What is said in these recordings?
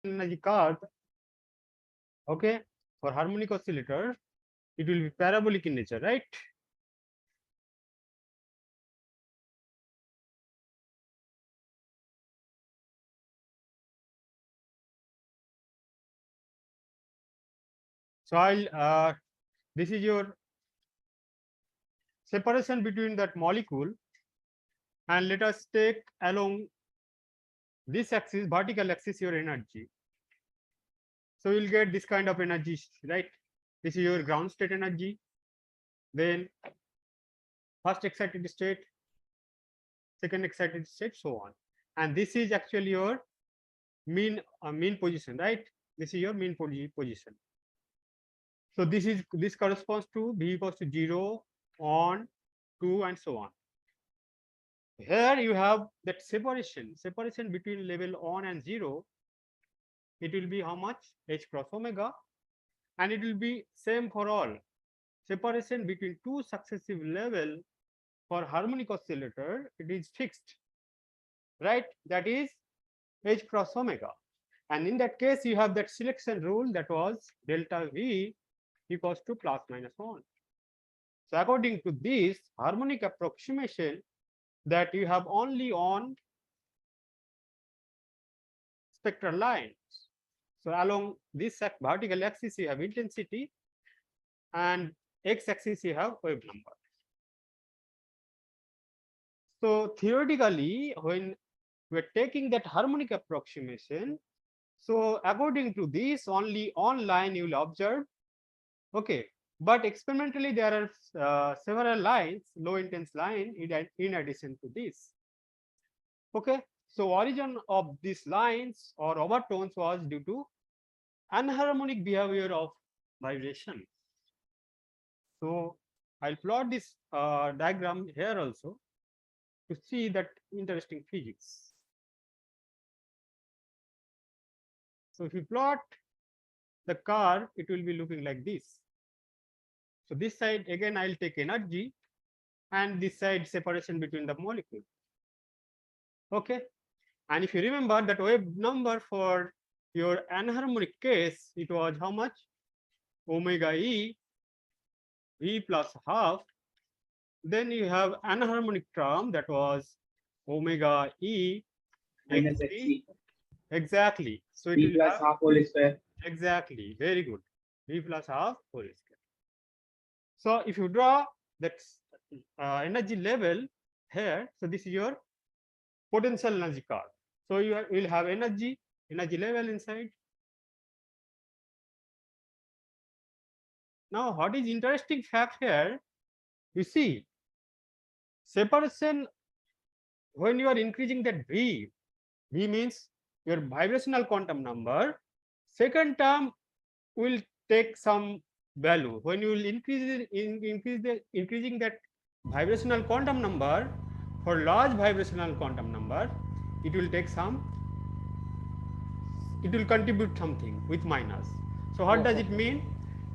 energy curve, okay, for harmonic oscillator, it will be parabolic in nature, right? So this is your separation between that molecule, and let us take along this axis, vertical axis, your energy. So you'll get this kind of energy, right? This is your ground state energy, then first excited state, second excited state, so on. And this is actually your mean position, right? This is your mean position. So this corresponds to V equals to 0, on, 2, and so on. Here you have that separation between level 1 and 0. It will be how much? H cross omega, and it will be same for all. Separation between two successive level for harmonic oscillator, it is fixed, right? That is H cross omega. And in that case, you have that selection rule, that was delta V equals to plus minus 1. So according to this harmonic approximation, that you have only on spectral lines. So along this vertical axis you have intensity, and x-axis you have wave number. So theoretically, when we're taking that harmonic approximation, so according to this, only on line you will observe, okay, but experimentally there are several lines, low intense line in addition to this. Okay, so origin of these lines or overtones was due to anharmonic behavior of vibration. So I'll plot this diagram here also to see that interesting physics. So if you plot the curve, it will be looking like this. So this side again I'll take energy, and this side separation between the molecule. Okay, and if you remember that wave number for your anharmonic case, it was how much? Omega E V plus half. Then you have anharmonic term, that was omega E minus xc. Exactly. So it V will plus have, half whole square. exactly, very good. V plus half whole square. So if you draw that energy level here, so this is your potential energy curve. So you will have energy level inside. Now what is interesting fact here, you see separation when you are increasing that V means your vibrational quantum number. Second term will take some value. When you will increasing that vibrational quantum number, for large vibrational quantum number, it will take some, it will contribute something with minus. So what does it mean?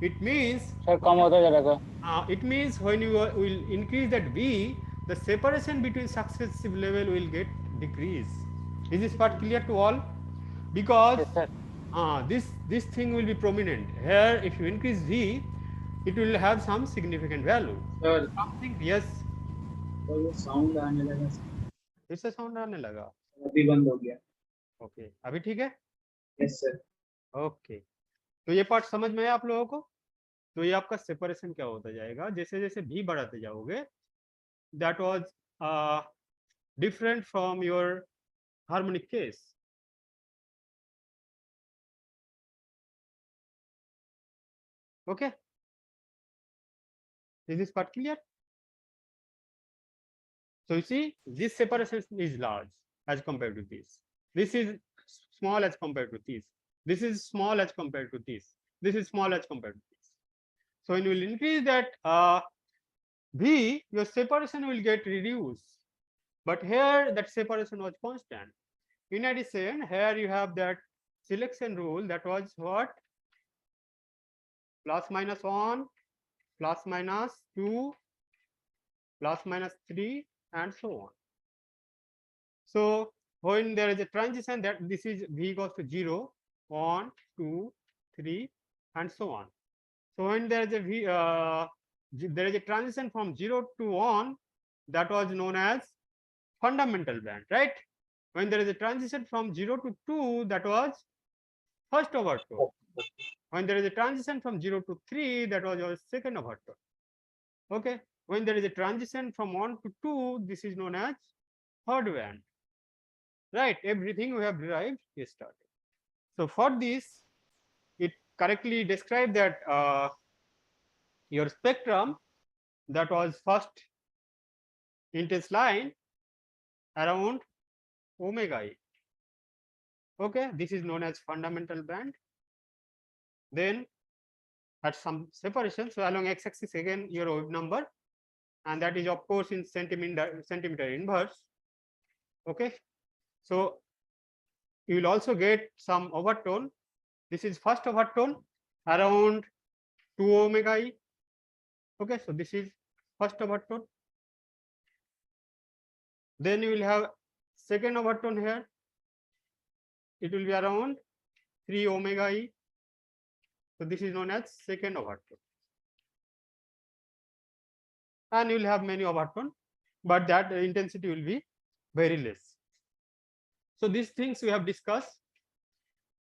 It means it means when you will increase that V, the separation between successive level will get decrease. Is this part clear to all? Because this thing will be prominent here. If you increase V, it will have some significant value. Sir, Something, yes. तो ये sound आने लगा. फिर से sound आने लगा. अभी बंद हो गया. ओके, अभी ठीक है. Yes sir. ओके, तो ये पार्ट समझ में आया आप लोगों को? तो ये आपका सेपरेशन क्या होता जाएगा जैसे जैसे भी बढ़ाते जाओगे. That was different from your harmonic case. Okay, is this part clear? So you see, this separation is large as compared to this. This is small as compared to this. This is small as compared to this. This is small as compared to this. So when you will increase that V, your separation will get reduced. But here that separation was constant. In addition, here you have that selection rule, that was what? Plus minus 1, plus minus 2, plus minus 3, and so on. So when there is a transition, that this is V equals to 0, 1, 2, 3, and so on. So when there is there is a transition from 0 to 1, that was known as fundamental band, right? When there is a transition from 0 to 2, that was first overtone. When there is a transition from 0 to 3, that was your second overtone. Okay. When there is a transition from 1 to 2, this is known as third band. Right. Everything we have derived yesterday. So for this, it correctly described that your spectrum, that was first intense line around omega e. Okay, this is known as fundamental band. Then at some separation, so along x-axis again your wave number, and that is of course in centimeter inverse. Okay, so you will also get some overtone. This is first overtone around 2 omega e. Okay, so this is first overtone. Then you will have second overtone here. It will be around 3 omega e. So this is known as second overtone. And you will have many overtone, but that intensity will be very less. So these things we have discussed.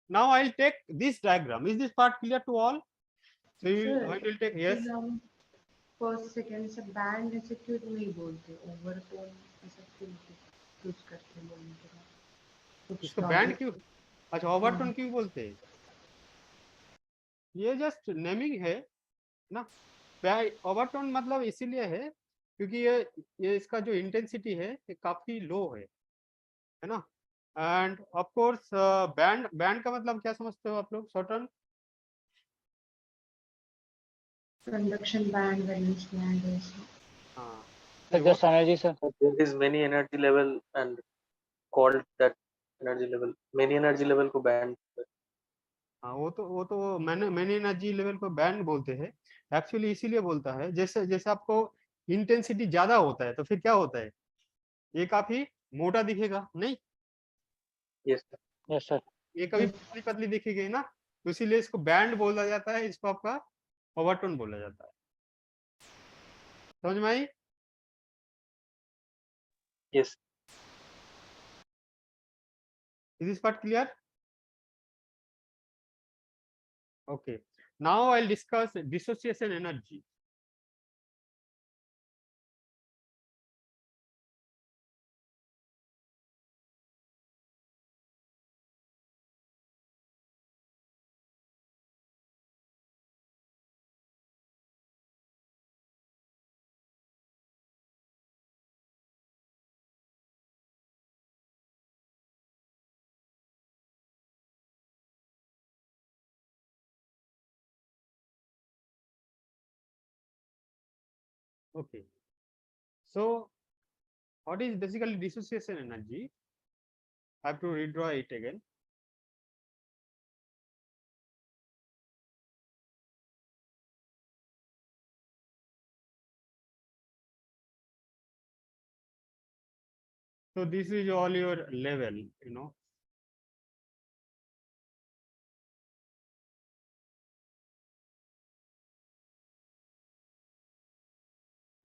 Now I'll take this diagram. Is this part clear to all? So you will take, yes. First second से band ऐसे क्यों नहीं बोलते, overtone ऐसा क्यों use करते बोलने के बाद इसको बैंड क्यों, अच्छा ओवरटोन क्यों बोलते हैं? ये जस्ट नेमिंग है ना। ओवरटोन मतलब इसीलिए है क्योंकि ये इसका जो इंटेंसिटी है ये काफी लो है ना। एंड ऑफ कोर्स बैंड का मतलब क्या समझते हो आप लोग short term? Conduction band, valence band ऐसा। हाँ, just energy sir. There is many energy level and called that energy level. Many energy level को band. हाँ, वो तो मैंने एनर्जी लेवल को बैंड बोलते हैं एक्चुअली, इसीलिए बोलता है जैसे जैसे आपको इंटेंसिटी ज्यादा होता है तो फिर क्या होता है, ये काफी मोटा दिखेगा नहीं? Yes sir. Yes sir. ये कभी पतली पतली दिखेगी ना, तो इसीलिए इसको बैंड बोला जाता है, इसको आपका ओवरटोन बोला जाता है। समझ में आई? Yes. Is this part clear? Okay. Now I'll discuss dissociation energy. Okay. So what is basically dissociation energy? I have to redraw it again. So this is all your level, you know.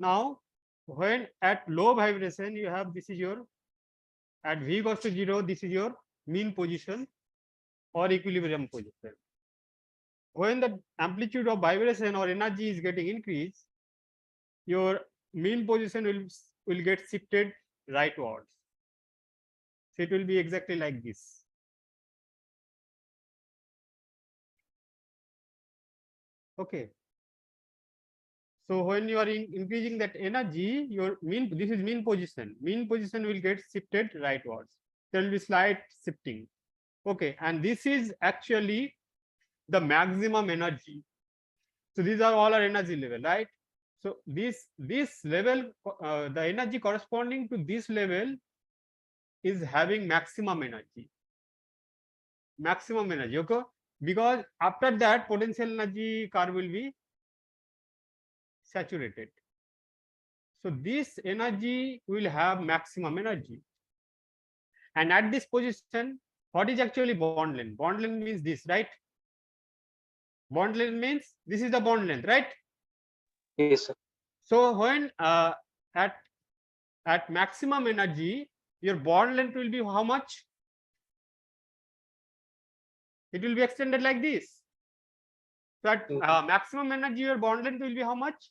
Now, when at low vibration, you have this is your, at V goes to 0, this is your mean position or equilibrium position. When the amplitude of vibration or energy is getting increased, your mean position will get shifted rightwards. So it will be exactly like this. Okay. So when you are increasing that energy, your this is mean position will get shifted rightwards. There will be slight shifting. Okay, and this is actually the maximum energy. So these are all our energy level, right? So this level, the energy corresponding to this level is having maximum energy. Maximum energy, okay? Because after that, potential energy curve will be saturated. So this energy will have maximum energy. And at this position, What is actually bond length? Bond length means this, right? Bond length means this is the bond length, right? Yes, sir. So when at maximum energy, your bond length will be how much? It will be extended like this. So at maximum energy, your bond length will be how much?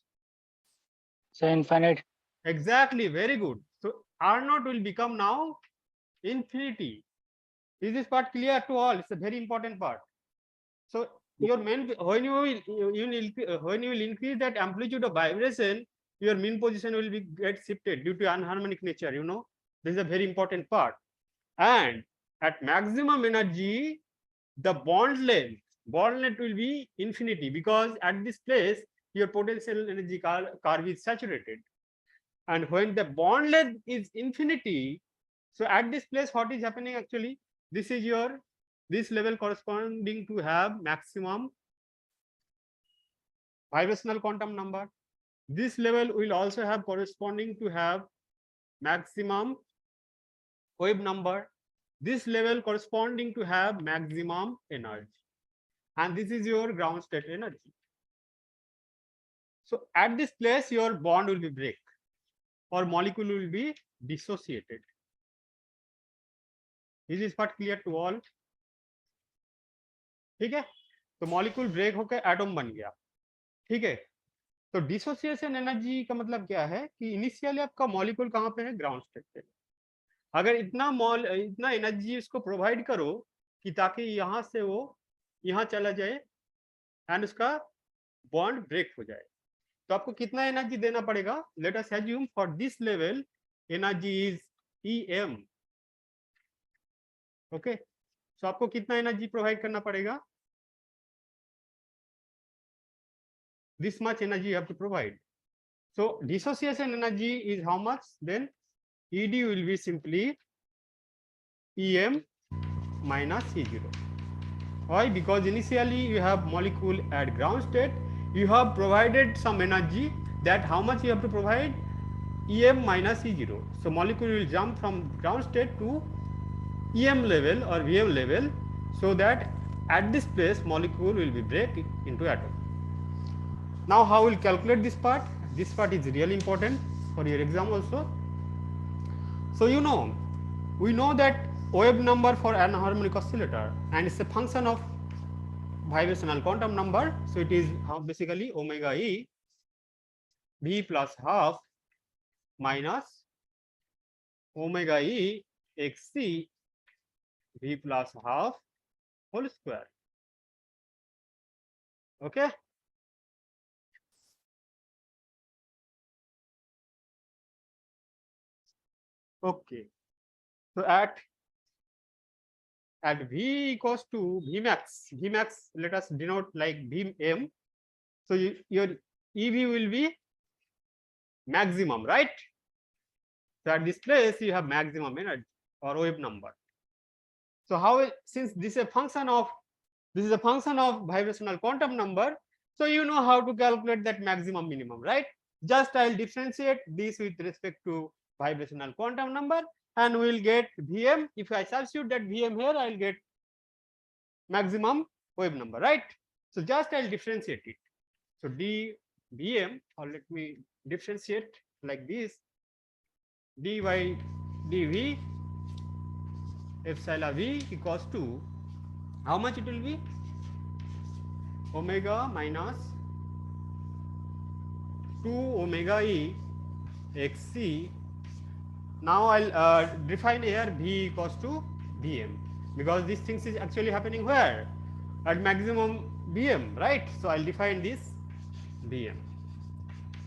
So infinite. Exactly, very good. So R naught will become now infinity. Is this part clear to all? It's a very important part. So your main, when you will increase that amplitude of vibration, your mean position will be get shifted due to anharmonic nature. You know, this is a very important part. And at maximum energy, the bond length will be infinity, because at this place your potential energy curve is saturated. And when the bond length is infinity, so at this place what is happening actually? This is your this level corresponding to have maximum vibrational quantum number. This level will also have corresponding to have maximum wave number. This level corresponding to have maximum energy. And this is your ground state energy. So at this place, your bond will be break or molecule will be dissociated. Is this part clear to all? ठीक है, तो molecule break होकर atom बन गया. ठीक है, तो dissociation energy का मतलब क्या है कि इनिशियली आपका मॉलिक्यूल कहाँ पे है? ग्राउंड स्टेट पे. अगर इतना एनर्जी इसको प्रोवाइड करो कि ताकि यहाँ से वो यहाँ चला जाए एंड उसका बॉन्ड ब्रेक हो जाए, तो आपको कितना एनर्जी देना पड़ेगा? Let us assume for this level energy is EM. Okay, so आपको कितना एनर्जी प्रोवाइड करना पड़ेगा? This much energy you have to provide. So dissociation energy is how much? Then ED will be simply EM minus E0. Why? Because initially you have molecule at ground state, you have provided some energy. That how much you have to provide? EM minus E0. So molecule will jump from ground state to EM level or VM level, so that at this place molecule will be break into atom. Now how will calculate this part? This part is really important for your exam also. So you know, we know that wave number for an harmonic oscillator, and it's a function of vibrational quantum number. So it is basically omega E V plus half minus omega E XC V plus half whole square. Okay. Okay. So at V equals to Vmax, let us denote like Vm. So your EV will be maximum, right? So at this place you have maximum energy or wave number. So how, since this is a function of vibrational quantum number, so you know how to calculate that maximum minimum, right? Just I'll differentiate this with respect to vibrational quantum number, and we'll get Vm. If I substitute that Vm here, I'll get maximum wave number, right? So just I'll differentiate it. So dVm, or let me differentiate like this, dy dV epsilon V equals to how much it will be? Omega minus 2 omega E XC. Now I'll define here V equals to Vm, because these things is actually happening where? At maximum Vm, right? So I'll define this Vm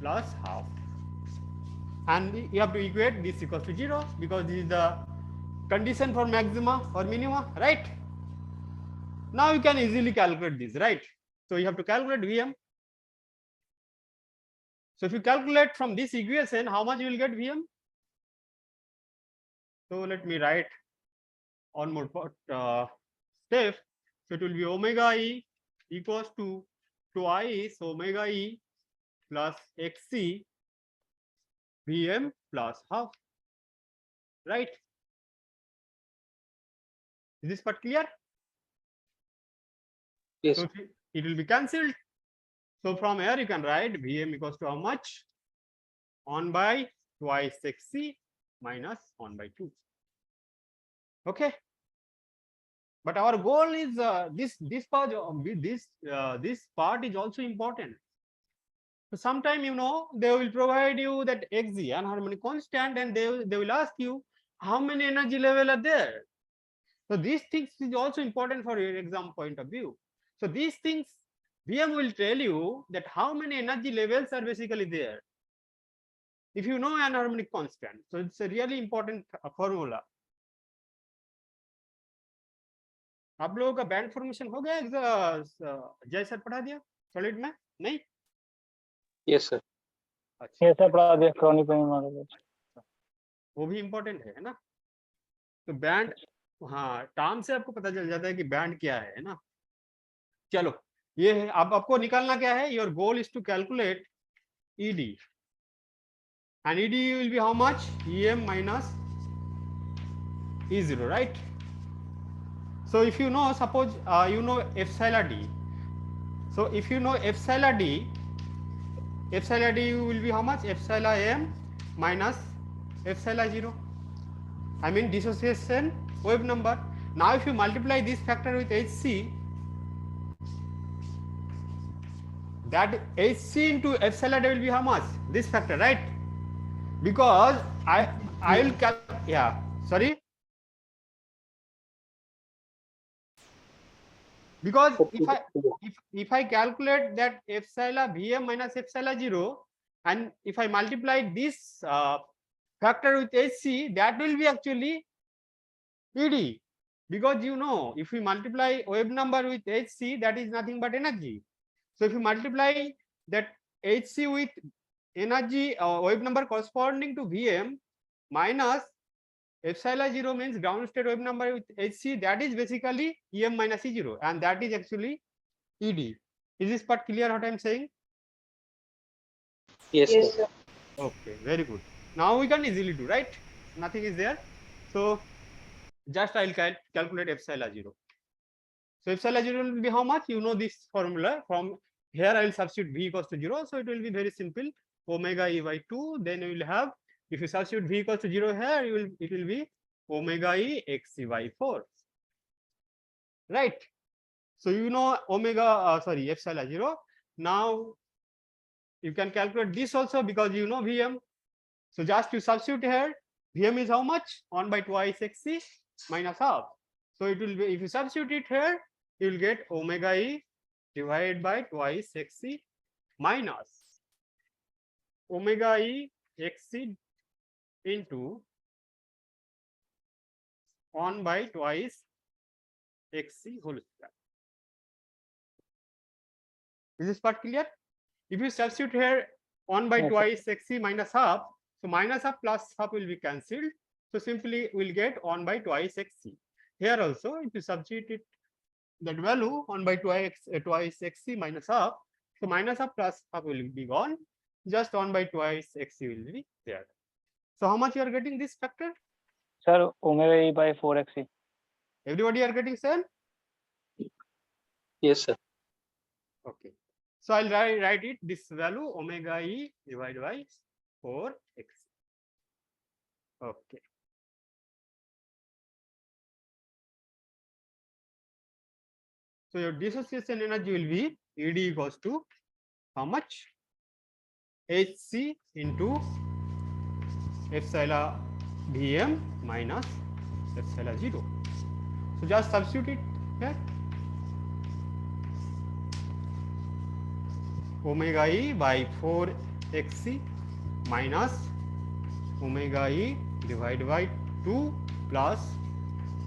plus half, and you have to equate this equals to 0, because this is the condition for maxima or minima, right? Now you can easily calculate this, right? So you have to calculate Vm. So if you calculate from this equation, how much you will get Vm? So let me write on more step. So it will be omega E equals to twice omega E plus XC Vm plus half, right? Is this part clear? Yes. So it will be cancelled. So from here you can write Vm equals to how much? 1 by twice xc minus 1 by 2. Okay. But our goal is this part is also important. So sometime they will provide you that xg anharmonic constant, and they will ask you how many energy level are there. So these things is also important for your exam point of view. So these things VM will tell you that how many energy levels are basically there. If you know anharmonic constant, so it's a really important formula. आप लोगों का band formation हो गया? जय sir पढ़ा दिया solid में? नहीं? Yes, sir. अच्छा, ये सब पढ़ा दिया क्रॉनिक में मॉडल। वो भी इम्पोर्टेंट है ना? तो बैंड, हाँ, टर्म से आपको पता चल जाता है कि बैंड क्या है ना? चलो, ये है। अब आपको निकालना क्या है? Your goal is to calculate ED, and ED will be how much? EM minus E0, right? So if you know, suppose you know epsilon D. So if you know epsilon D will be how much? Epsilon M minus epsilon 0. I mean dissociation wave number. Now if you multiply this factor with HC, that HC into epsilon will be how much? This factor, right? Because I will yeah, sorry. Because if I calculate that epsilon Vm minus epsilon 0, and if I multiply this factor with HC, that will be actually ED. Because if we multiply wave number with HC, that is nothing but energy. So if you multiply that HC with energy wave number corresponding to Vm minus epsilon 0 means ground state wave number with HC, that is basically EM minus E0, and that is actually ED. Is this part clear what I am saying? Yes, sir. Okay, very good. Now we can easily do, right? Nothing is there. So just I will calculate epsilon 0. So epsilon 0 will be how much? You know this formula. From here I will substitute V equals to 0. So it will be very simple. Omega E by 2. Then you will have, if you substitute V equals to 0 here, it will be omega E xc by 4. Right? So you know omega, epsilon 0. Now you can calculate this also because you know Vm. So just you substitute here. Vm is how much? 1 by twice xc minus half. So it will be, if you substitute it here, you will get omega E divided by twice xc minus omega E xc into 1 by twice xc whole square. Is this part clear? If you substitute here 1 by twice xc minus half, so minus half plus half will be cancelled. So simply we'll get 1 by twice xc. Here also, if you substitute it, that value 1 by twice xc minus half, so minus half plus half will be gone. Just 1 by twice xc will be there. So how much you are getting this factor? Sir, omega E by 4xc. Everybody are getting same? Yes, sir. Okay. So I'll write it this value omega E divided by 4x. Okay. So your dissociation energy will be ED equals to how much? HC into epsilon Vm minus epsilon 0. So just substitute it here. Omega E by 4xc minus omega E divided by 2 plus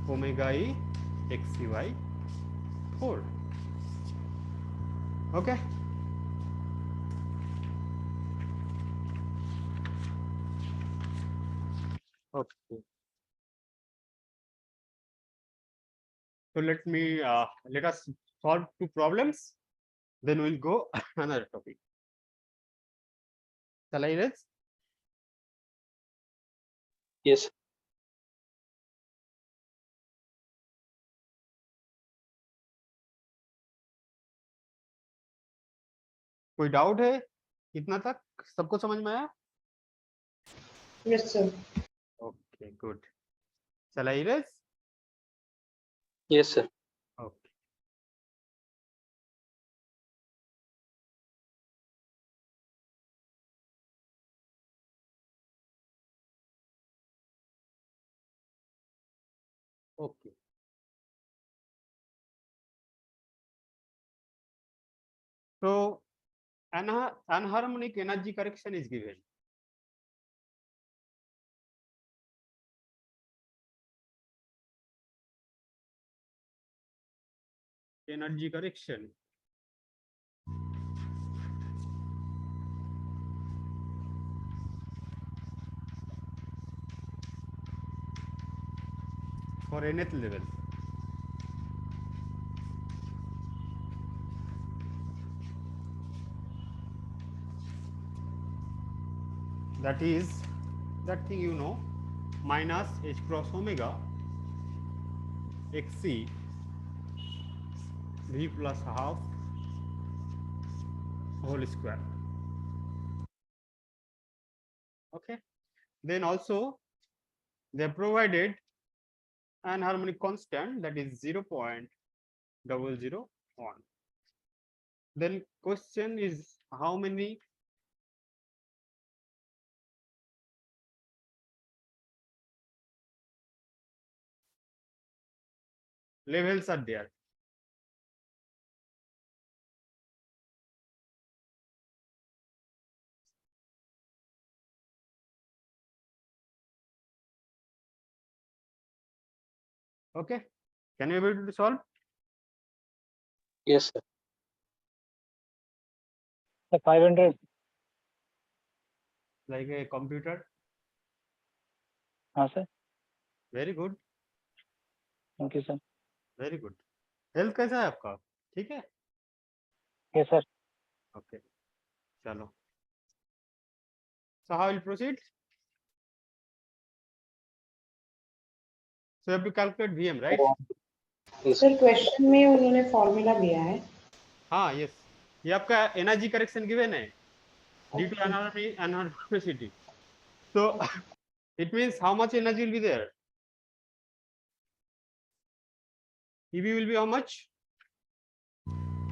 omega E xc by 4. Okay. Okay. So let us solve two problems. Then we'll go another topic. Shall I erase? Yes. कोई doubt है इतना तक? सबको समझ में आया? Yes, sir. Okay good. चला erase. Yes, sir. Okay okay so anharmonic energy correction is given. Energy correction for nth level. That is that thing you know, minus h cross omega xc v plus half whole square. Okay, then also they provided an harmonic constant that is 0.001. Then question is how many levels are there? Okay, can you able to solve? Yes, sir. The 500. Like a computer. हाँ sir, Very good, thank you sir. very good. Health कैसा है आपका? ठीक है? Yes sir. Okay, चलो. So how will proceed? So you have to calculate VM, right? Yes. Sir question में उन्होंने formula दिया है. हाँ, yes. ये आपका एनर्जी करेक्शन गिवन है due to anormicity. So it means how much energy will be there? EB will be how much?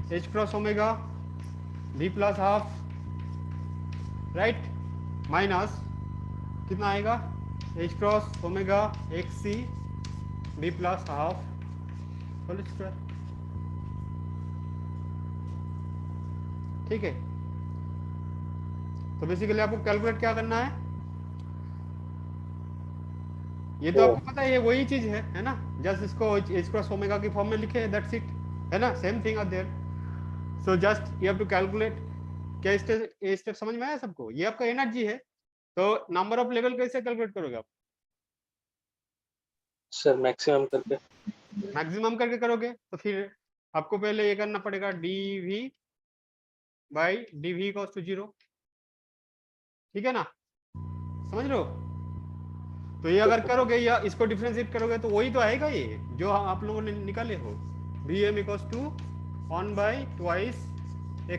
H cross omega V plus half, right? Minus कितना आएगा? H cross omega XC V plus half whole square. ठीक है, तो basically आपको calculate क्या करना है? ये तो आपको पता है, ये वही चीज है ना? जस्ट इसको h क्रॉस ओमेगा की फॉर्म में लिखे, दैट्स इट, है ना? Same thing are there. So just you have to calculate. क्या ये स्टेप समझ में आया सबको? ये आपका एनर्जी है, तो नंबर ऑफ लेवल कैसे कैलकुलेट करोगे आप? सर मैक्सिमम करके. मैक्सिमम करके करोगे तो फिर आपको पहले ये करना पड़ेगा dv by dv equals to 0. ठीक है ना? समझ रहे हो? तो ये अगर करोगे या इसको डिफरेंशिएट करोगे तो वही तो आएगा ये जो आप लोगों ने निकाले हो. Vm equals to 1 by twice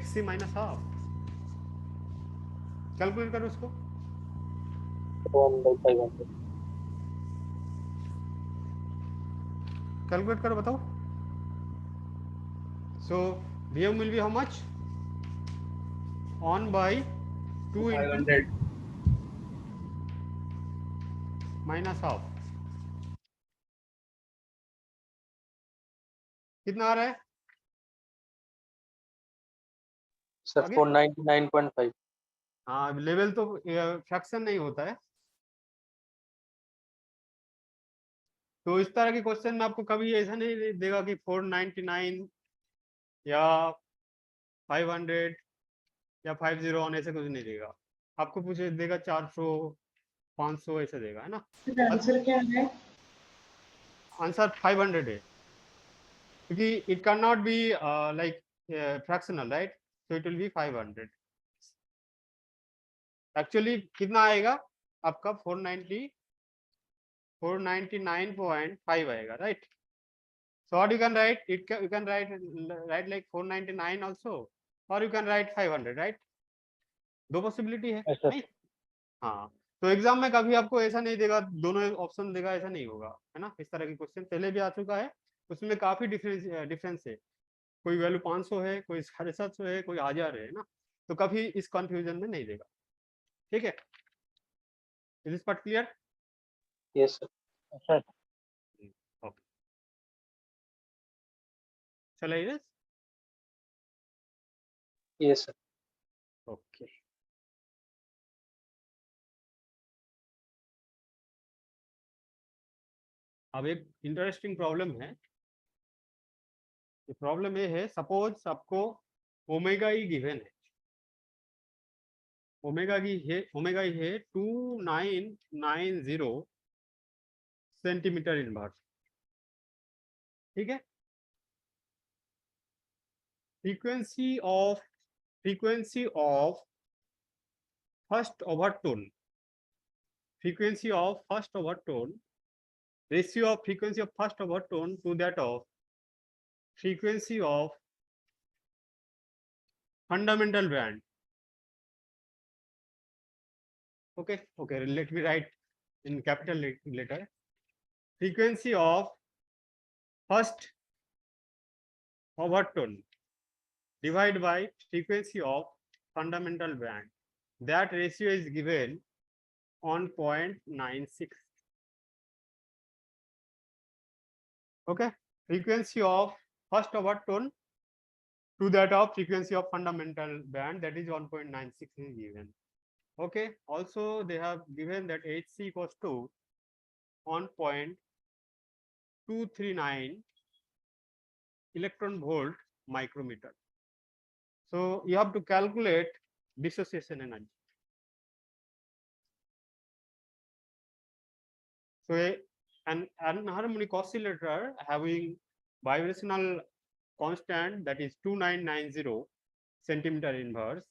xc minus half. Calculate करो उसको. 1/500. कैलकुलेट करो, बताओ. So Vm will be how much? 1 by 2 into 500. Minus half. कितना आ रहा है? सर आगे? 499.5. हाँ, लेवल तो फ्रैक्शन नहीं होता है. तो इस तरह के क्वेश्चन में आपको कभी ऐसा नहीं देगा कि 499 या 500 या 501 ऐसे कुछ नहीं देगा. आपको पूछे देगा 400 500 ऐसे देगा, है ना? आंसर क्या है? आंसर 500 है क्योंकि it can not be like fractional, right? So it will be 500. Actually कितना आएगा आपका? 499.5 आएगा, right? So what you can write? You can write like 499 also, or you can write 500, right? दो पॉसिबिलिटी है Yes, sir. नहीं? हाँ, तो exam में कभी आपको ऐसा नहीं देगा, दोनों ऑप्शन देगा, ऐसा नहीं होगा, है ना? इस तरह की क्वेश्चन पहले भी आ चुका है, उसमें काफी डिफरेंस है, कोई वैल्यू 500 है, कोई 750 है, कोई 1000 है ना? तो कभी इस कंफ्यूजन में नहीं देगा, ठीक है? Is this part clear? Yes, sir. Yes, sir. Okay, चलो इरेज, Yes, sir. ओके। अब एक इंटरेस्टिंग प्रॉब्लम है, ये प्रॉब्लम ये है, सपोज आपको ओमेगा ई गिवन है, ओमेगा ई है 2990 सेंटीमीटर इनवर्स, ठीक है? Frequency of first overtone, frequency of first overtone, ratio of frequency of first overtone to that of frequency of fundamental band. Okay, let me write in capital letter. Frequency of first overtone divided by frequency of fundamental band. That ratio is given on 0.96. Okay, frequency of first overtone to that of frequency of fundamental band, that is 1.96 is given. Okay, also they have given that Hc equals to 1.239 electron volt micrometer. So you have to calculate dissociation energy. So an anharmonic oscillator having vibrational constant, that is 2990 centimeter inverse,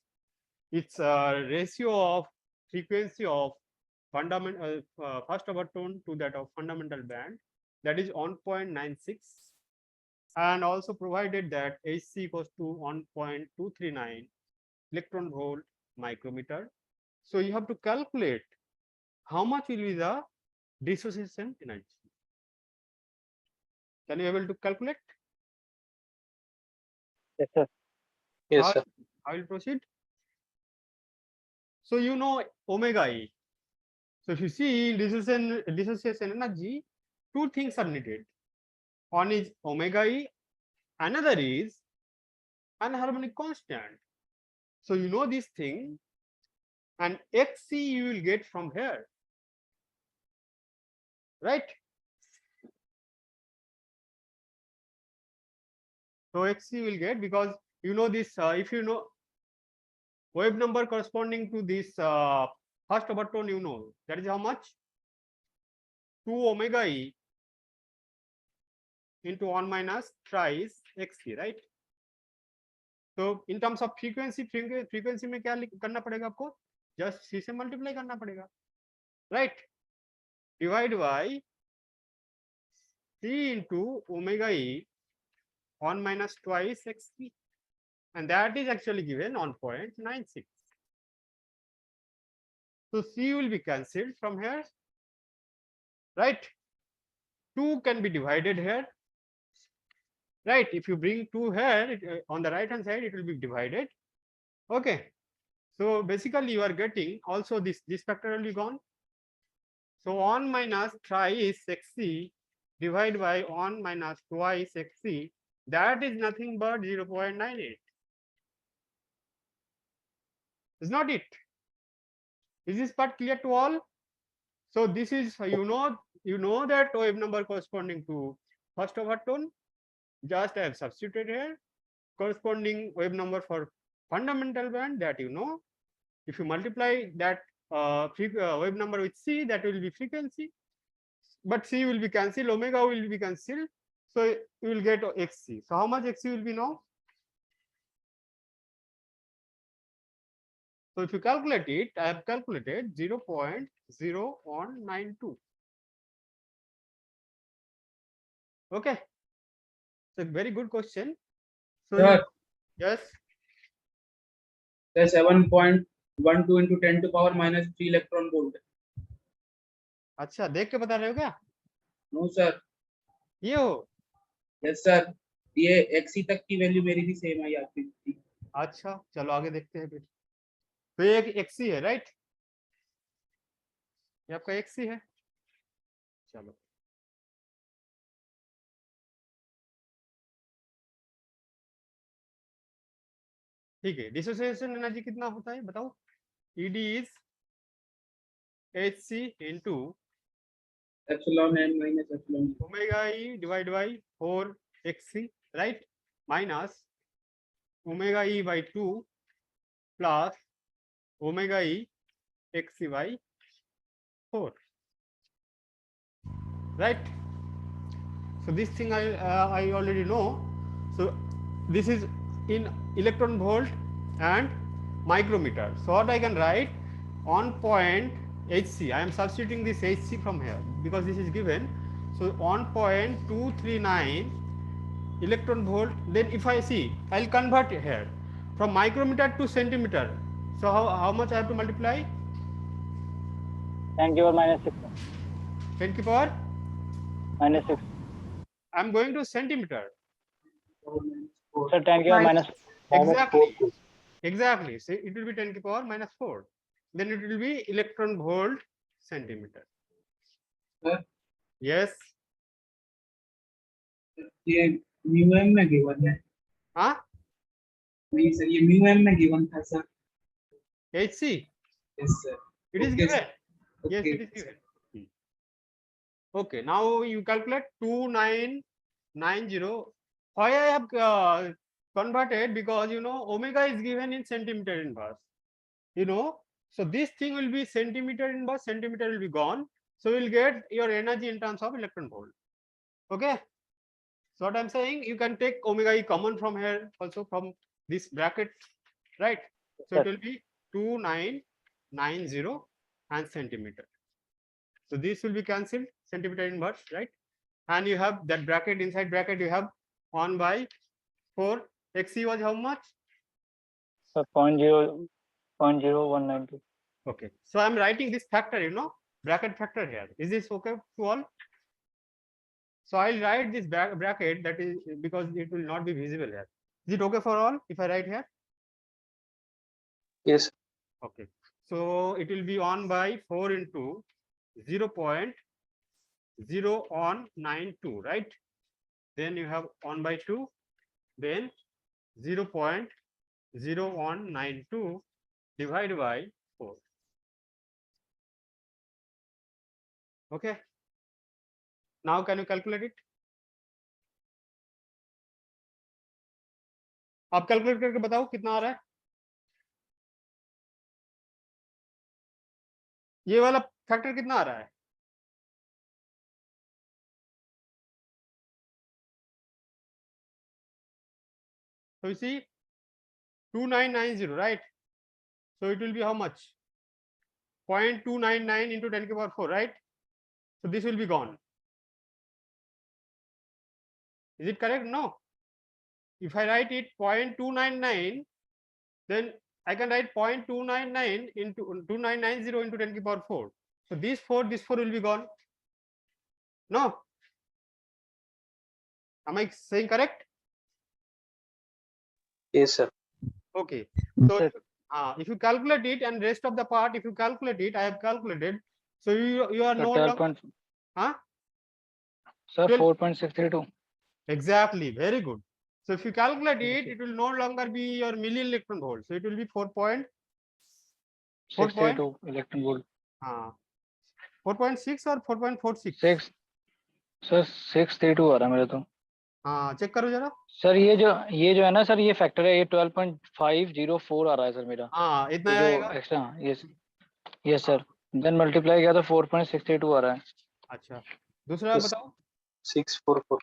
its ratio of frequency of fundamental first overtone to that of fundamental band, that is 1.96, and also provided that Hc equals to 1.239 electron volt micrometer. So you have to calculate how much will be the dissociation energy. Can you able to calculate? Yes, sir. Yes, sir. I will proceed. So you know omega E. So if you see in dissociation energy, two things are needed. One is omega E, another is anharmonic constant. So you know this thing, and Xc you will get from here, right? So Xc you will get, because you know this, if you know wave number corresponding to this first overtone, you know that is how much? 2 omega E into 1 minus thrice Xc, right? तो in terms of frequency में क्या करना पड़ेगा आपको? Just see से multiply करना पड़ेगा, right? Divide by C into omega E 1 minus twice xc, and that is actually given on 0.96. So c will be cancelled from here, right? 2 can be divided here, right? If you bring 2 here, on the right hand side it will be divided. Okay, so basically you are getting also this factor will be gone. So 1 minus thrice xc divided by 1 minus twice xc, that is nothing but 0.98. Is not it? Is this part clear to all? So this is, you know that wave number corresponding to first overtone. Just I have substituted here corresponding wave number for fundamental band, that you know. If you multiply that wave number with c, that will be frequency, but c will be cancelled, omega will be cancelled, so you will get xc. So how much xc will be now? So if you calculate it, I have calculated 0.0192. Okay, it's a very good question. So Sir. yes, Sir, 7.12 into 10 to power minus 3 electron volt. अच्छा देख के बता रहे हो क्या? No sir. ये हो? Yes sir. ये XC तक की वैल्यू मेरी भी सेम आई आपकी थी। अच्छा चलो आगे देखते हैं फिर। तो ये एक एक्सी है राइट, ये आपका एक्सी है। चलो ठीक है, डिसोसिएशन एनर्जी कितना होता है बताओ? ED is HC into epsilon n minus epsilon omega e divide by 4 xe right, minus omega e by 2 plus omega e xe by 4 right. So this thing I already know. So this is in electron volt and micrometer. So what I can write on point HC, I am substituting this HC from here because this is given. So on point 239 electron volt, then if I see, I'll convert here from micrometer to centimeter. So how much I have to multiply? 10 to power -6. 10 to power -6. I'm going to centimeter. Sir, 10 to power Exactly. Exactly. So it will be 10 to the power -4. Then it will be electron volt centimeter. Sir? Yes. ये mu M में given है। हाँ? नहीं sir, ये mu M में given था sir. HC. Yes sir. It is Okay, given. sir. Yes, Okay. it is given. Okay. Now you calculate 2990. Why I have converted? Because you know omega is given in centimeter inverse. You know, so this thing will be centimeter inverse. Centimeter will be gone. So you will get your energy in terms of electron volt. Okay. So what I'm saying, you can take omega e common from here also from this bracket, right? So it will be 2990 and centimeter. So this will be cancelled, centimeter inverse, right? And you have that bracket, inside bracket you have 1/4. XC was how much? Sir, 0.0192. Okay. So I'm writing this factor, you know, bracket factor here. Is this okay to all? So I'll write this bracket, that is because it will not be visible here. Is it okay for all if I write here? Yes. Okay. So it will be 1/4 into 0.0192, right? Then you have 1/2, then 0.0192 divided by 4. Okay. Now can you calculate it? आप calculate करके बताओ कितना आ रहा है? ये वाला factor कितना आ रहा है? So you see 2990, right? So it will be how much? 0.299 into 10 to the power 4, right? So this will be gone. Is it correct? No. If I write it 0.299, then I can write 0.299 into 2990 into 10 to the power 4. So this 4 will be gone. No. Am I saying correct? Yes, sir. Okay. So if you calculate it and rest of the part, if you calculate it, I have calculated. So you are no longer. Huh? Sir, 12. 4.632. Exactly. Very good. So if you calculate it, it will no longer be your milli electron volt. So it will be 4.632 electron volt. 4.6 or 4.46? 6. Sir 632 आ रहा है मेरा तो। हाँ check करो जरा। Sir ये जो है ना सर, ये फैक्टर है, ये 12.504 आ रहा है सर मेरा। हाँ इतना जो आएगा। एक्स्ट्रा ये सर देन मल्टीप्लाई किया तो 4.632 आ रहा है। अच्छा दूसरा Yes. बताओ। 644.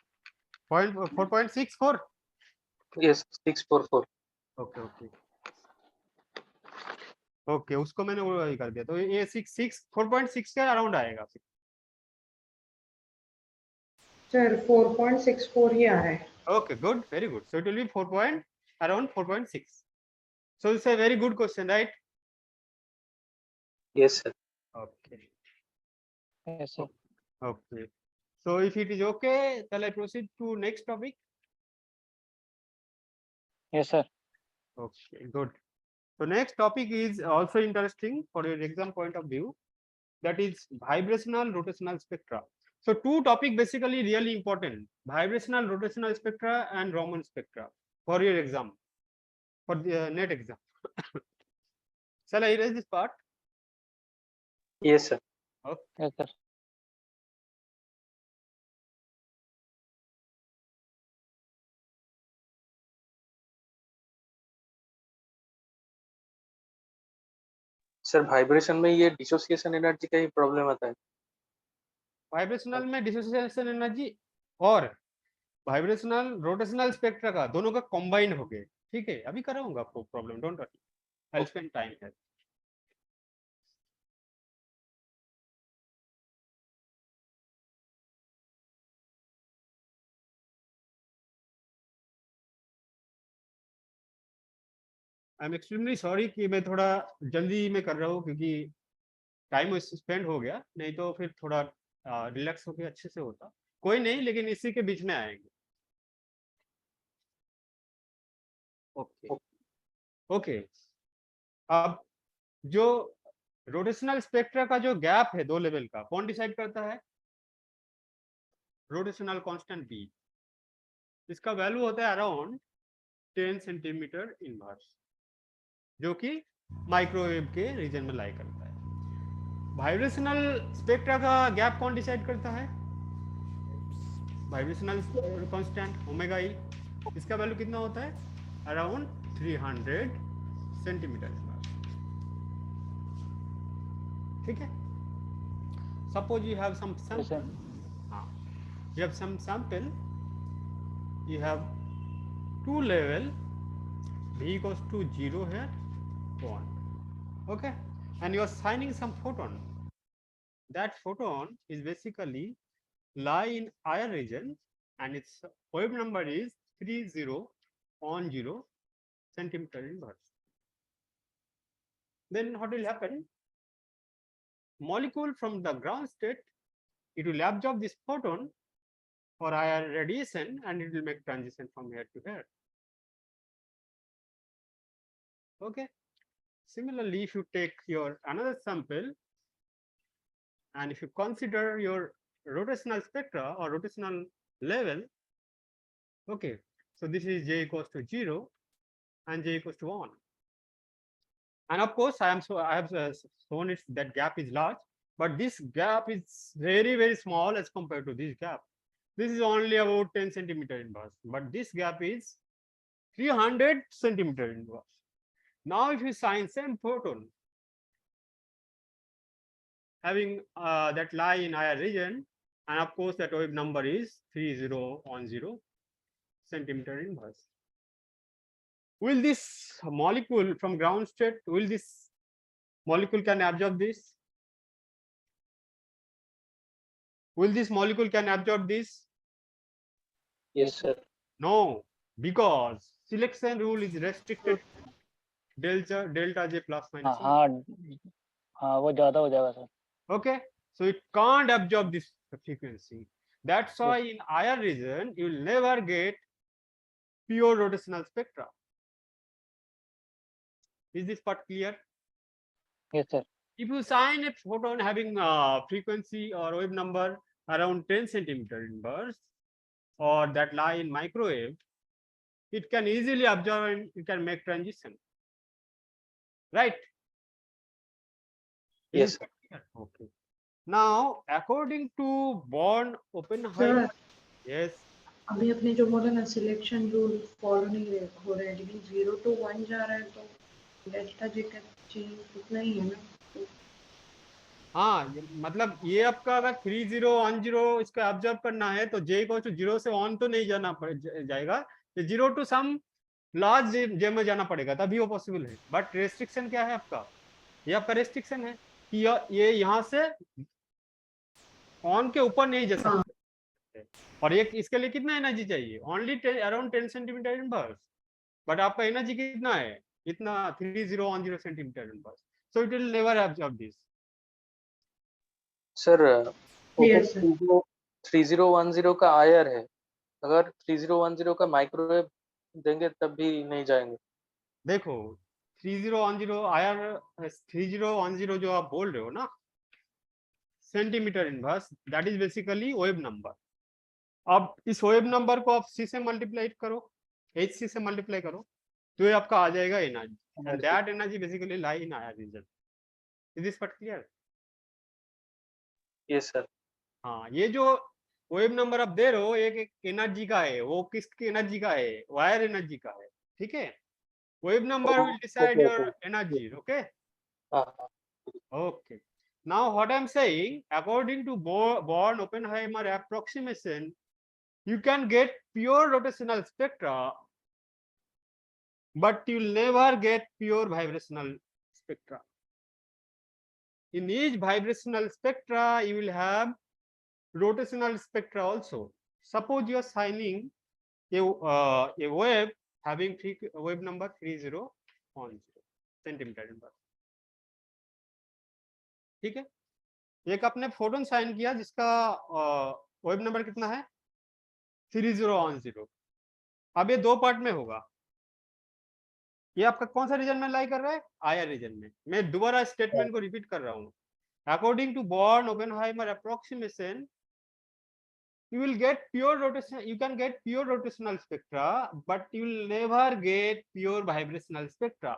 4.64? Yes, 644. ओके ओके ओके, उसको मैंने वो कर दिया, तो ये 4.6 के अराउंड आएगा। सर 4.64 ही आ रहा है। Okay, good, very good. So it will be around 4.6. So it's a very good question, right? Yes, sir. Okay. Yes, sir. Okay. So if it is okay, shall I proceed to next topic? Yes, sir. Okay, good. So next topic is also interesting for your exam point of view. That is vibrational rotational spectra. So two topic basically really important: vibrational rotational spectra and Raman spectra for your exam, for the net exam. Shall I erase this part? Yes, sir. Yes, sir. Sir vibration में ये dissociation energy का ही problem आता है. Vibrational में dissociation energy और vibrational rotational spectra का दोनों का कंबाइन हो गए. ठीक है, अभी कराऊंगा आपको problem, don't worry, I will spend time here. I am extremely sorry कि मैं थोड़ा जल्दी में कर रहा हूँ, क्योंकि टाइम स्पेंड हो गया, नहीं तो फिर थोड़ा रिलैक्स होके अच्छे से होता. कोई नहीं, लेकिन इसी के बीच में आएंगे. Okay okay. अब जो रोटेशनल स्पेक्ट्रा का जो गैप है दो लेवल का, कौन डिसाइड करता है? Rotational constant B. इसका वैल्यू होता है अराउंड 10 सेंटीमीटर इनवर्स, जो कि माइक्रोवेव के रीजन में लाई करता है. वाइब्रेशनल स्पेक्ट्रा का गैप कौन डिसाइड करता है? Vibrational constant omega e. इसका वैल्यू कितना होता है? Around 300 centimetre. ठीक है. Suppose you have some Yes, sir. you have some sample, you have two level, v equals to 0 here, 1. Okay, and you are signing some photon. That photon is basically lie in IR region, and its wave number is 3010 centimeter inverse. Then what will happen? Molecule from the ground state, it will absorb this photon for IR radiation, and it will make transition from here to here. Okay. Similarly, if you take your another sample, and if you consider your rotational spectra or rotational level, okay, so this is j equals to 0 and j equals to 1. And of course, I have shown it that gap is large, but this gap is very, very small as compared to this gap. This is only about 10 centimeter inverse, but this gap is 300 centimeter inverse. Now, if you sign same photon having that lie in IR region, and of course that wave number is 3010 centimeter inverse. Will this molecule from ground state, will this molecule can absorb this? Will this molecule can absorb this? Yes, sir. No, because selection rule is restricted delta j plus minus 1. हाँ वो ज्यादा हो जाएगा sir. Okay, so it can't absorb this frequency. That's why in IR region you will never get pure rotational spectra. Is this part clear? Yes, sir. If you sign a photon having frequency or wave number around 10 centimeter inverse, or that lie in microwave, it can easily absorb and it can make transition. Right? Yes, sir. Okay. Now, according to Born Oppenheimer, yes. अभी अपने जो बोला ना selection rule follow नहीं हो रहा है, लेकिन 0 to 1 जा रहा है, तो डेल्टा जे का चेंज उतना ही है ना. हाँ, मतलब ये आपका अगर 3010 इसका ऑब्जर्व करना है तो j को 0 से 1 तो नहीं जाना जाएगा, ये 0 टू सम लार्ज j में जाना पड़ेगा, तभी वो पॉसिबल है. बट रेस्ट्रिक्शन क्या है आपका? ये आपका रेस्ट्रिक्शन है कि ये यहाँ से ऑन के ऊपर नहीं जा सकते. और ये इसके लिए कितना एनर्जी चाहिए? Only around 10 centimetre inverse. But आपका एनर्जी कितना है? इतना 3010 centimetre inverse, so it will never absorb this. Sir Clear, sir. 3010 का आयर है, अगर 3010 का माइक्रोवेव देंगे तब भी नहीं जाएंगे। देखो 3010 आयर 3010 जो आप बोल रहे हो ना centimetre inverse, that is basically wave number. अब इस वेव नंबर को आप सी से मल्टीप्लाई करो, HC से मल्टीप्लाई करो, तो ये आपका आ जाएगा energy, and that energy basically lie in IR region. Is this part clear? Yes sir. हाँ, ये जो वेव नंबर आप दे रहे हो एक एनर्जी का है, वो किसकी एनर्जी का है? वायर एनर्जी का है, ठीक है। Wave number will decide your energy, okay. हाँ Okay. Now what I'm saying, according to Born-Oppenheimer approximation, you can get pure rotational spectra, but you'll never get pure vibrational spectra. In each vibrational spectra, you will have rotational spectra also. Suppose you are signing a wave having wave number 3010 centimeter inverse. ठीक है, एक आपने photon sign किया जिसका wave number कितना है 3010। अब ये दो पार्ट में होगा, ये आपका कौन सा रीजन में लाई कर रहा है? आयर रीजन में। मैं दोबारा स्टेटमेंट को रिपीट कर रहा हूँ, according to Born Oppenheimer approximation you will get pure rotation, you can get pure rotational spectra, but you will never get pure vibrational spectra.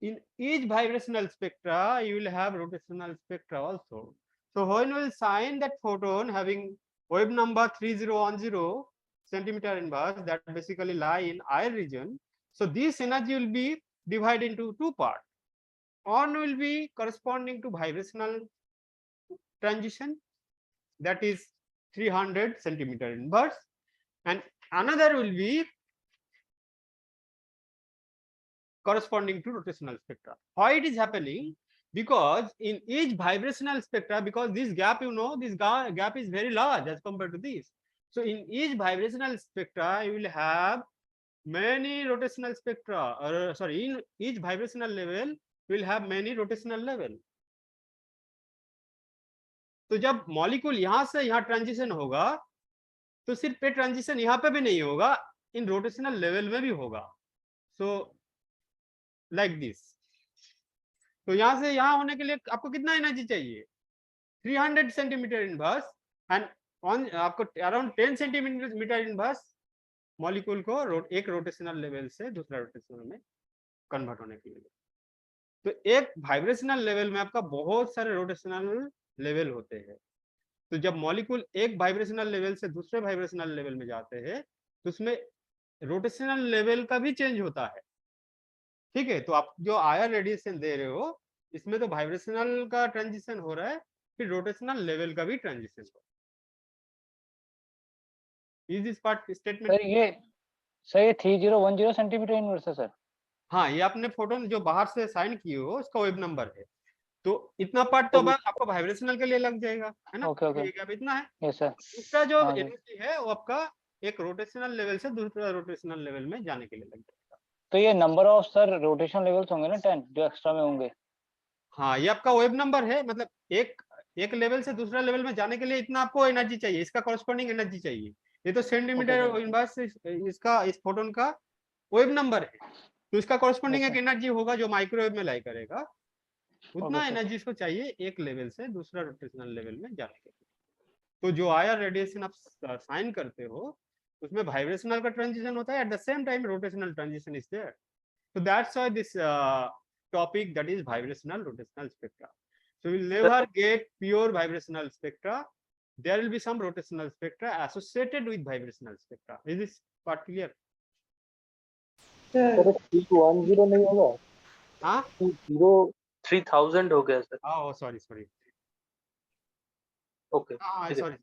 In each vibrational spectra, you will have rotational spectra also. So when we will sign that photon having wave number 3010 centimeter inverse, that basically lie in air region. So this energy will be divided into two parts. One will be corresponding to vibrational transition, that is 300 centimeter inverse, and another will be corresponding to rotational spectra. Why it is happening? Because in each vibrational spectra, because this gap, you know, this gap is very large as compared to this. So in each vibrational spectra, you will have many rotational spectra, or sorry, in each vibrational level, you will have many rotational level. तो जब molecule यहाँ से यहाँ transition होगा, तो सिर्फ पे transition यहाँ पे भी नहीं होगा, इन रोटेशनल लेवल में भी होगा। So like this. तो यहाँ से यहाँ होने के लिए आपको कितना एनर्जी चाहिए? 300 सेंटीमीटर इनवर्स, एंड ऑन आपको अराउंड 10 सेंटीमीटर इनवर्स मॉलिक्यूल को एक रोटेशनल लेवल से दूसरा रोटेशनल में कन्वर्ट होने के लिए। तो एक वाइब्रेशनल लेवल में आपका बहुत सारे रोटेशनल लेवल होते हैं। तो जब मॉलिक्यूल एक वाइब्रेशनल लेवल से दूसरे वाइब्रेशनल लेवल में जाते हैं, तो उसमें रोटेशनल लेवल का भी चेंज होता है, ठीक है। तो आप जो आयर रेडिएशन दे रहे हो, इसमें तो वाइब्रेशनल का ट्रांजिशन हो रहा है, फिर रोटेशनल लेवल का भी ट्रांजिशन हो रहा है। Is this part statement? Sir ये 3010 सेंटीमीटर इनवर्स है सर। हाँ, ये आपने फोटोन जो बाहर से साइन किए हो उसका वेव नंबर है। तो इतना पार्ट तो आपको वाइब्रेशनल के लिए लग जाएगा, है ना? ओके ये अब इतना है। Yes sir. उसका जो हाँ जी। एनर्जी है वो आपका एक रोटेशनल लेवल से दूसरा रोटेशनल लेवल में जाने के लिए लग जाएगा। तो ये number of sir rotation levels होंगे ना 10 जो एक्स्ट्रा में होंगे? हाँ, ये आपका वेव नंबर है, मतलब एक लेवल से दूसरा लेवल में जाने के लिए इतना आपको एनर्जी चाहिए, इसका कॉरस्पॉन्डिंग एनर्जी चाहिए। ये तो सेंटीमीटर इनवर्स इसका इस फोटोन का वेव नंबर है, तो इसका कॉरस्पॉन्डिंग एक एनर्जी होगा जो माइक्रोवेव में लाई करेगा। उतना एनर्जी इसको चाहिए एक लेवल से दूसरा रोटेशनल लेवल में जाने के लिए। तो जो आयर रेडिएशन आप साइन करते हो उसमें वाइब्रेशनल का ट्रांजिशन होता है, at the same time rotational transition is there. So that's why this topic, that is vibrational rotational spectra. So we'll never get pure vibrational spectra. There will be some rotational spectra associated with vibrational spectra. Is this part clear? Sir, 310 नहीं होगा? हाँ? 3000 हो गया sir. Oh, sorry. Okay हाँ, sorry.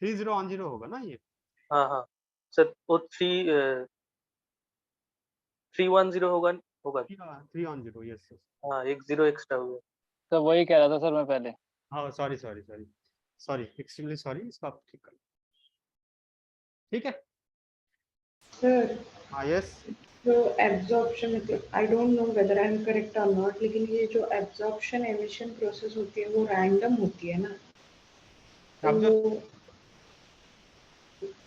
3010 होगा ना ये? हाँ सर, वो 310 होगा 310, yes. हाँ, एक 0 एक्स्ट्रा हो गया। तो वही कह रहा था सर मैं पहले। हाँ, sorry, extremely sorry, इसको आप ठीक कर, ठीक है? sir, हाँ, yes. तो एब्जॉर्प्शन मतलब I don't know whether I am correct और नॉट, लेकिन ये जो एब्जॉर्प्शन एमिशन प्रोसेस होती है वो रैंडम होती है ना, तो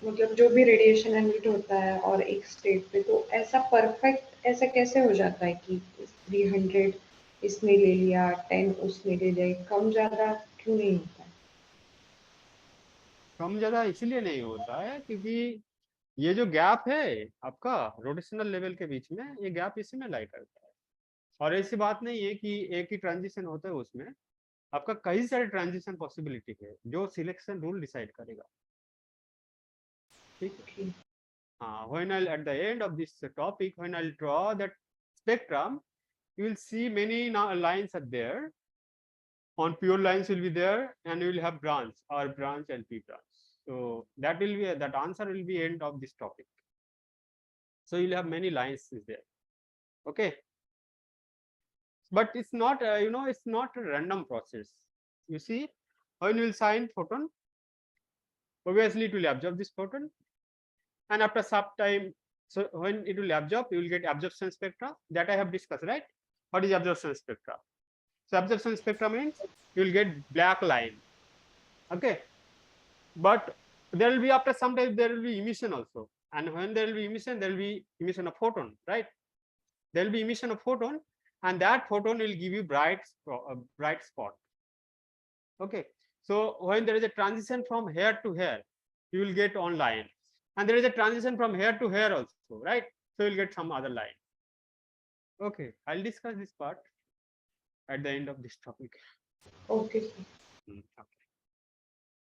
मतलब जो भी रेडिएशन एमिट होता है और एक स्टेट पे, तो ऐसा परफेक्ट ऐसा कैसे हो जाता है कि 300 इसने ले लिया, 10 उसने ले लिया, कम ज्यादा क्यों नहीं होता है? कम ज्यादा इसलिए नहीं होता है क्योंकि ये जो गैप है आपका रोटेशनल लेवल के बीच में, ये गैप इसी में लाई करता है। और ऐसी बात नहीं है कि एक ही ट्रांजिशन होता है, उसमें आपका कई सारे ट्रांजिशन पॉसिबिलिटी है जो सिलेक्शन रूल डिसाइड करेगा। ठीक है। When I'll at the end of this topic, when I'll draw that spectrum, you will see many lines are there. On pure lines will be there, and you will have branch or branch and p branch. So that will be that answer will be end of this topic. So you'll have many lines is there. Okay, but it's not it's not a random process. You see, when you will sign photon, obviously it will absorb this photon, and after some time, so when it will absorb, you will get absorption spectra that I have discussed, right? What is absorption spectra? So absorption spectra means you will get black line. Okay, but there will be after some time there will be emission also, and when there will be emission, there will be emission of photon, right? There will be emission of photon, and that photon will give you bright spot. Okay, so when there is a transition from here to here, you will get on line, and there is a transition from here to here also, right? So you'll get some other line. Okay, I'll discuss this part at the end of this topic. Okay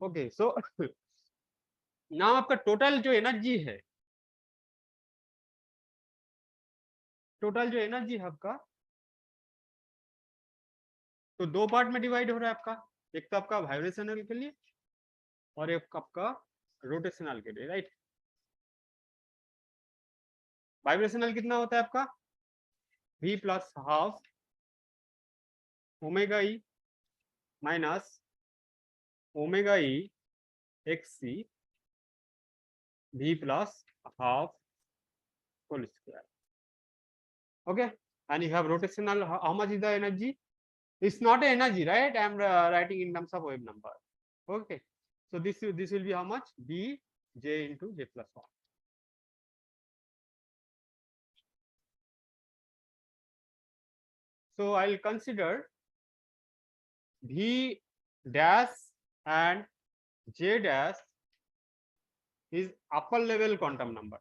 Okay, so now आपका total जो energy है, है आपका, तो दो part में divide हो रहा है आपका। एक तो आपका वाइब्रेशनल के लिए और एक आपका रोटेशनल के लिए, राइट? वाइब्रेशनल कितना होता है आपका? v plus half omega e minus omega e x e v plus half whole square. Okay, and you have rotational. How much is the energy? It's not an energy, right? I am writing in terms of wave number. Okay, so this will be how much? B j into j plus 1. So I'll consider V dash and J dash is upper level quantum number.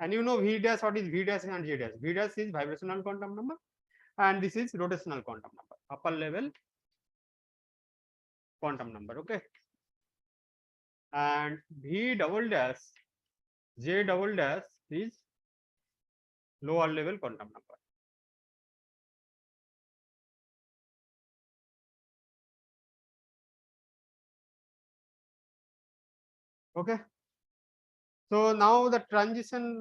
And you know V dash, what is V dash and J dash? V dash is vibrational quantum number, and this is rotational quantum number, upper level quantum number. Okay, and V double dash, J double dash is lower level quantum number. Okay, so now the transition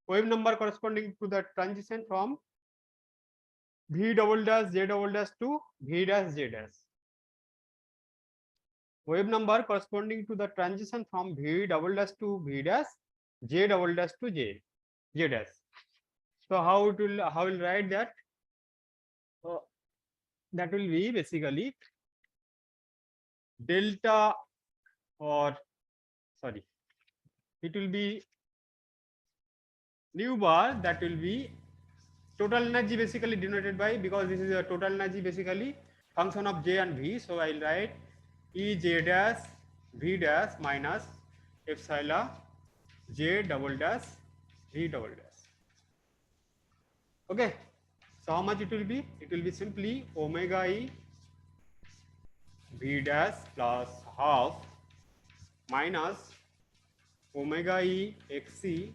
wave number corresponding to the transition from V double dash J double dash to V dash J dash. Wave number corresponding to the transition from V double dash to V dash, J double dash to J dash. So how it will, how will write that? That will be basically delta, or sorry, it will be nu bar, that will be total energy basically denoted by, because this is a total energy basically function of J and V. So I'll write E J dash V dash minus epsilon J double dash V double dash. Okay, so how much it will be? It will be simply omega E V dash plus half minus omega E XC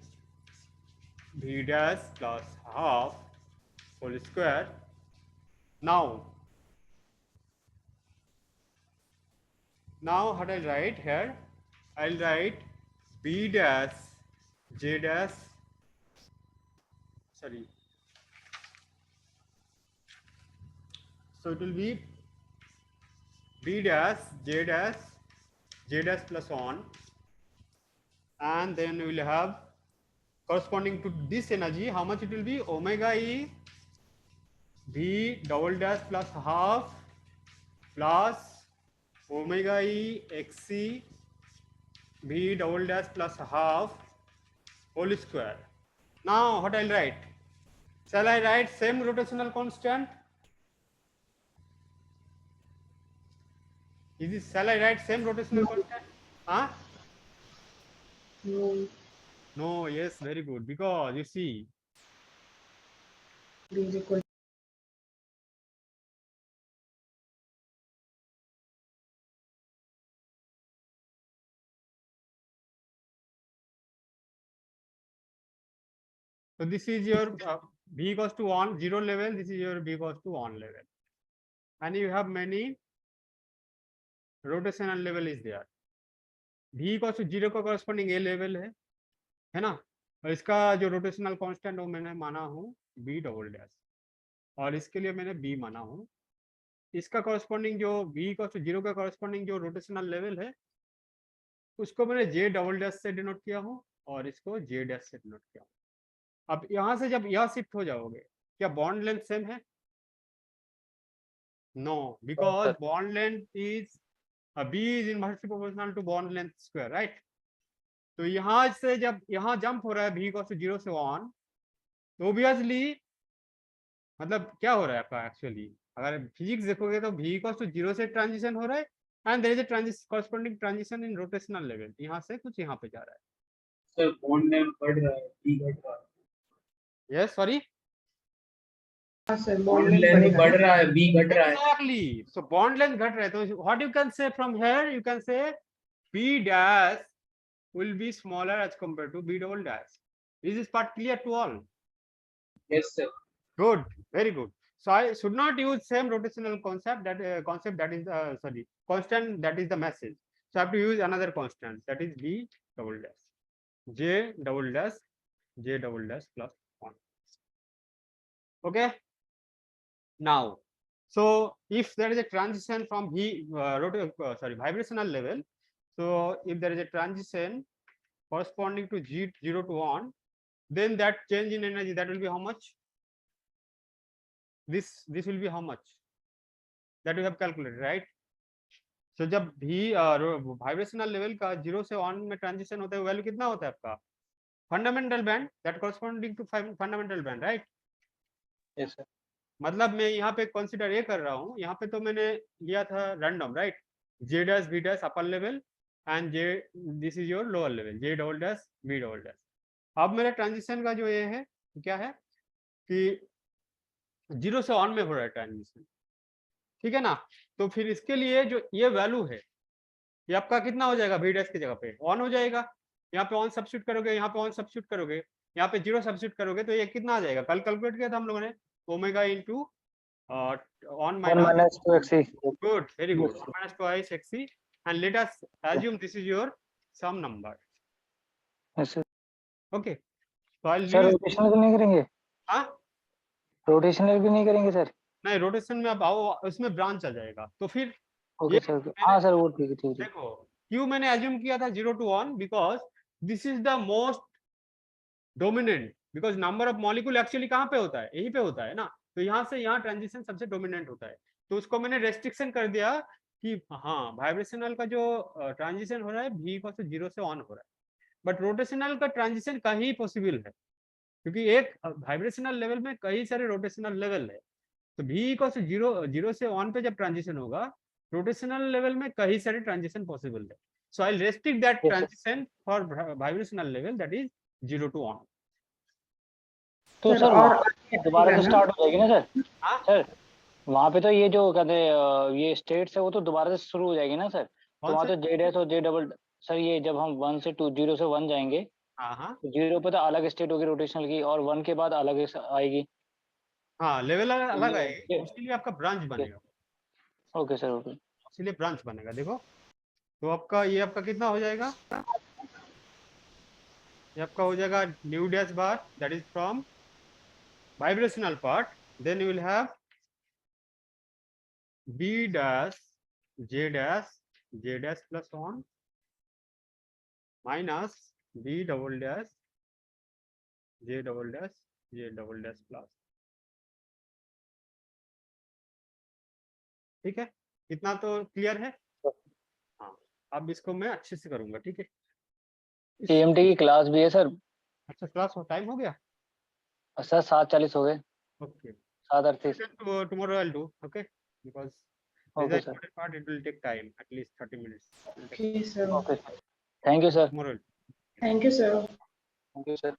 V dash plus half whole square. Now what I'll write here, I'll write B dash J dash, sorry, so it will be B dash J dash plus 1, and then we will have corresponding to this energy, how much it will be? Omega E V double dash plus half plus omega E XC V double dash plus half whole square. Now what I'll write? Shall I write same rotational constant? Is this, shall I write same rotational constant? Huh? No, No, yes, very good. Because you see, B is equal. so this is your V equals to 1, 0 level, this is your V equals to 1 level. And you have many rotational level is there. V equals to 0 का corresponding A level है ना? और इसका जो rotational constant वो मैंने माना हूँ B डबल डैश और इसके लिए मैंने B माना हूँ. इसका कॉरस्पॉन्डिंग जो V इक्वल टू 0 का कॉरस्पॉन्डिंग जो रोटेशनल लेवल है उसको मैंने J डबल डैश से डिनोट किया हूँ और इसको J डैश से डिनोट किया हूँ. अब यहाँ से जब यह शिफ्ट हो जाओगे क्या बॉन्ड लेंथ सेम है? No, because bond length is B is inversely proportional to bond length square, right? तो यहाँ से जब यहाँ जंप हो रहा है V इक्वल टू 0 से 1 तो ऑब्वियसली मतलब क्या हो रहा है आपका एक्चुअली अगर फिजिक्स देखोगे तो V इक्वल टू 0 से ट्रांजिशन हो रहा है and there is a corresponding transition in rotational level. यहाँ से कुछ यहाँ पे जा रहा है. सर बॉन्ड लेंथ बढ़ रहा है, B घट रहा है. यस सॉरी, हाँ sir, bond bond length length बढ़ बढ़ेगा. रहा है, B घट रहा है. एक्जैक्टली. सो बॉन्ड लेंथ घट रहा है तो what you can say from here you can say B dash will be smaller as compared to B double dash. Is this part clear to all? Yes sir. Good, very good. So I should not use same rotational concept that is sorry constant that is the message. So I have to use another constant that is B double dash J double dash J double dash plus 1. Okay. Now, so if there is a transition from vibrational level, so if there is a transition corresponding to G0 to 1, then that change in energy that will be how much? This will be how much? That we have calculated, right? So जब भी vibrational level का 0 से 1 में transition होता है value कितना होता है आपका? Fundamental band that corresponding to fundamental band, right? Yes sir. मतलब मैं यहाँ पे कंसीडर ये कर रहा हूँ, यहाँ पे तो मैंने लिया था random, right? J dash B dash upper level and J this is your lower level J double dash B double dash. अब मेरे ट्रांजिशन का जो ये है क्या है कि 0 से 1 में हो रहा है ट्रांजिशन, ठीक है ना? तो फिर इसके लिए जो ये वैल्यू है ये आपका कितना हो जाएगा? V डैश की जगह पे 1 हो जाएगा. यहाँ पे 1 सब्स्टिट्यूट करोगे, यहाँ पे 1 सब्स्टिट्यूट करोगे, यहाँ पे 0 सब्स्टिट्यूट करोगे तो ये कितना आ जाएगा? कल कैलकुलेट किया था हम लोगों ने omega into 1 minus 2xc. good, very good. 1 minus 2 xc and let us assume this is your sum number. Yes sir. Okay, so I'll sir use rotational भी नहीं करेंगे? हाँ रोटेशनल भी नहीं करेंगे सर? नहीं, रोटेशन में अब आओ उसमें ब्रांच आ जाएगा तो फिर ओके ये सर. हाँ सर वो ठीक है ठीक है. देखो क्यों मैंने assume किया था 0 to 1 because this is the most dominant because number of molecule actually कहाँ पे होता है? यहीं पे होता है ना. तो यहाँ से यहाँ ट्रांजिशन सबसे डोमिनेंट होता है तो उसको मैंने रेस्ट्रिक्शन कर दिया कि हाँ वाइब्रेशनल का जो ट्रांजिशन हो रहा है V इक्वल टू 0 से 1 हो रहा है बट रोटेशनल का ट्रांजिशन कहीं पॉसिबल है क्योंकि एक वाइब्रेशनल लेवल में कई सारे रोटेशनल लेवल है. तो V इक्वल टू 0 से 1 पे जब ट्रांजिशन होगा रोटेशनल लेवल में कई सारे ट्रांजिशन पॉसिबल है. So I restrict that transition for vibrational level that is 0 to 1. तो सर और दोबारा से स्टार्ट हो जाएगी ना सर? हाँ सर वहाँ पे तो ये जो कहते हैं ये स्टेट्स है वो तो दोबारा से शुरू हो जाएगी ना सर? तो वहाँ तो J डैश और J डबल सर ये जब हम 1 से 2 0 से 1 जाएंगे हाँ तो 0 पे तो अलग स्टेट होगी रोटेशनल की और 1 के बाद अलग आएगी. हाँ लेवल अलग ये- आएगी उसके लिए आपका ब्रांच बनेगा. Okay sir okay. इसलिए ब्रांच बनेगा. देखो तो आपका ये आपका कितना हो जाएगा? ये आपका हो जाएगा nu dash bar that is from vibrational part then you will have B dash J dash plus 1 minus B double dash J double dash plus। ठीक है, इतना तो क्लियर है। हाँ, अब इसको मैं अच्छे से करूंगा, ठीक है। AMT की क्लास भी है सर। अच्छा, क्लास टाइम हो गया। सर 7:40 हो गए। Okay. 7:38। Tomorrow I'll do, okay? Because this okay is sir. important part. It will take time, at least 30 minutes. Okay, sir. Okay sir, thank you sir. Tomorrow. Thank you, sir. Thank you sir.